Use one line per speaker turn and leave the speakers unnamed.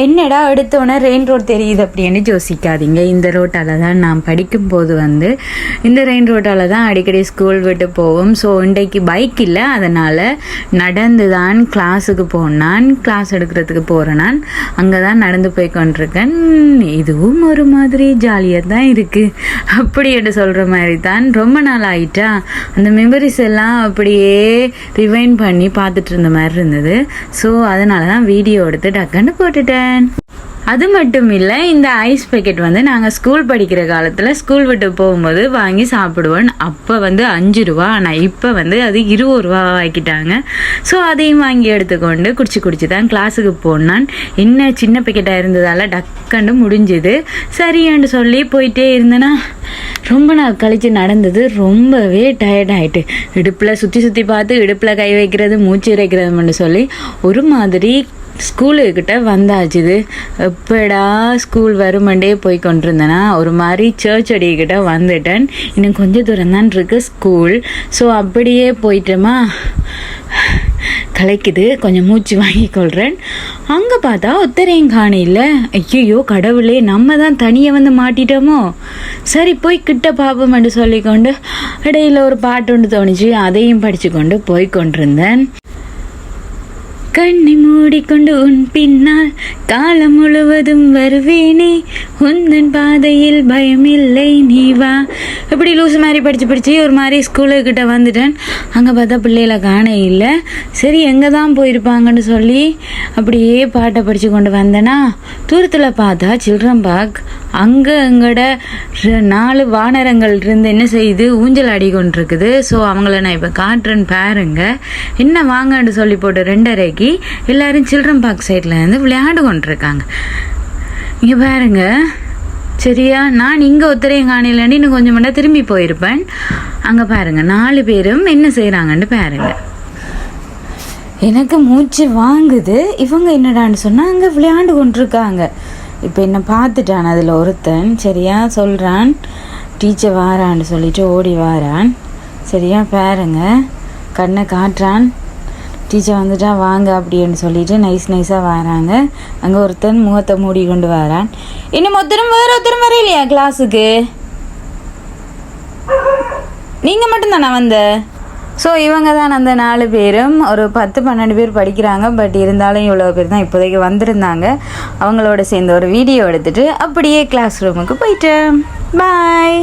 என்னடா எடுத்தோன்னே rain road தெரியுது அப்படின்னு யோசிக்காதீங்க. இந்த ரோட்டால் தான் நான் படிக்கும்போது இந்த ரெயின் ரோட்டால் தான் அடிக்கடி ஸ்கூல் விட்டு போவோம். ஸோ இன்றைக்கு பைக் இல்லை, அதனால் நடந்து தான் கிளாஸுக்கு போனான். கிளாஸ் எடுக்கிறதுக்கு போகிறேன். அங்கே தான் நடந்து போய் கொண்டிருக்கேன். இதுவும் ஒரு மாதிரி ஜாலியாக தான் இருக்குது அப்படி என்று சொல்கிற மாதிரி தான். ரொம்ப நாள் ஆகிட்டா அந்த மெமரிஸ் எல்லாம் அப்படியே ரிவைண்ட் பண்ணி பார்த்துட்டு இருந்த மாதிரி இருந்தது. ஸோ அதனால தான் வீடியோ எடுத்து டக்குன்னு போட்டுட்டேன். அது மட்டும் இல்லை, இந்த ஐஸ் பேக்கெட் நாங்கள் ஸ்கூல் படிக்கிற காலத்தில் ஸ்கூல் விட்டு போகும்போது வாங்கி சாப்பிடுவோம். அப்போ 5 ரூபா, ஆனால் இப்போ அது 20 ரூபா ஆக்கிட்டாங்க. ஸோ அதையும் வாங்கி எடுத்துக்கொண்டு குடிச்சு தான் கிளாஸுக்கு போனான். என்ன சின்ன பேக்கெட்டாக இருந்ததால் டக்குன்னு முடிஞ்சுது. சரின்னு சொல்லி போயிட்டே இருந்தேன்னா ரொம்ப நாள் கழித்து நடந்தது. ரொம்பவே டயர்ட் ஆகிட்டு இடுப்பில் சுற்றி பார்த்து இடுப்பில் கை வைக்கிறது மூச்சு இறைக்கிறதுன்னு சொல்லி ஒரு மாதிரி ஸ்கூலுக்கிட்ட வந்தாச்சுது. எப்படா ஸ்கூல் வருமண்டே போய் கொண்டிருந்தேன்னா ஒரு மாதிரி சர்ச் அடிக்கிட்ட வந்துட்டேன். இன்னும் கொஞ்சம் தூரம் தான் இருக்கு ஸ்கூல். ஸோ அப்படியே போயிட்டோமா, கலைக்குது, கொஞ்சம் மூச்சு வாங்கி கொள்கிறேன். அங்கே பார்த்தா ஒத்தரையும் காணையில். ஐயோ கடவுளே, நம்ம தான் தனியாக மாட்டிட்டோமோ. சரி போய் கிட்ட பார்ப்போம்னு சொல்லிக்கொண்டு இடையில ஒரு பாட்டு ஒன்று தோணுச்சு, அதையும் படித்து கொண்டு போய் கொண்டிருந்தேன். கண்ணை மூடிக்கொண்டு உன் பின்னால் காலம் முழுவதும் வருவேனே, உந்தன் பாதையில் பயமில்லை நீ வா. இப்படி லூசு மாதிரி படித்து ஒரு மாதிரி ஸ்கூலுக்கிட்ட வந்துட்டேன். அங்கே பார்த்தா பிள்ளைகளை காண இல்லை. சரி எங்கே தான் போயிருப்பாங்கன்னு சொல்லி அப்படியே பாட்டை படித்து கொண்டு வந்தேன்னா தூரத்தில் பார்த்தா சில்ட்ரன் பார்க். அங்கே எங்களோட 4 வானரங்கள் இருந்து என்ன செய்யுது, ஊஞ்சல் ஆடி கொண்டிருக்குது. ஸோ அவங்கள நான் இப்போ காட்டுறேன்னு பாருங்க. என்ன வாங்கன்னு சொல்லி போட்டு 2:30க்கு எல்லாரும் சில்ட்ரன் பார்க் சைடில் இருந்து விளையாண்டு கொண்டிருக்காங்க. இங்கே பாருங்க. சரியா, நான் இங்கே ஒத்தரையும் காணையிலேன்னு இன்னும் கொஞ்சம் மட்டும் திரும்பி போயிருப்பேன். அங்கே பாருங்க 4 பேரும் என்ன செய்கிறாங்கன்னு பாருங்க. எனக்கு மூச்சு வாங்குது. இவங்க என்னடான்னு சொன்னால் அங்கே விளையாண்டு கொண்டிருக்காங்க. இப்போ என்னை பார்த்துட்டான் அதில் ஒருத்தன். சரியா சொல்கிறான், டீச்சர் வாரான்னு சொல்லிட்டு ஓடி வாரான். சரியா பாருங்க, கண்ணை காட்டுறான். டீச்சர் வந்துட்டா வாங்க அப்படின்னு சொல்லிட்டு நைஸாக வராங்க. அங்கே ஒருத்தன் முகத்தை மூடி கொண்டு வரான். இன்னும் ஒருத்தரும் வரையிலையா கிளாஸுக்கு? நீங்கள் மட்டும்தானா வந்த? ஸோ இவங்க தான் அந்த 4 பேரும். ஒரு 10-12 பேர் படிக்கிறாங்க. பட் இருந்தாலும் இவ்வளோ பேர் தான் இப்போதைக்கு வந்திருந்தாங்க. அவங்களோட சேர்ந்து ஒரு வீடியோ எடுத்துகிட்டு அப்படியே கிளாஸ் ரூமுக்கு போயிட்டேன். பாய்.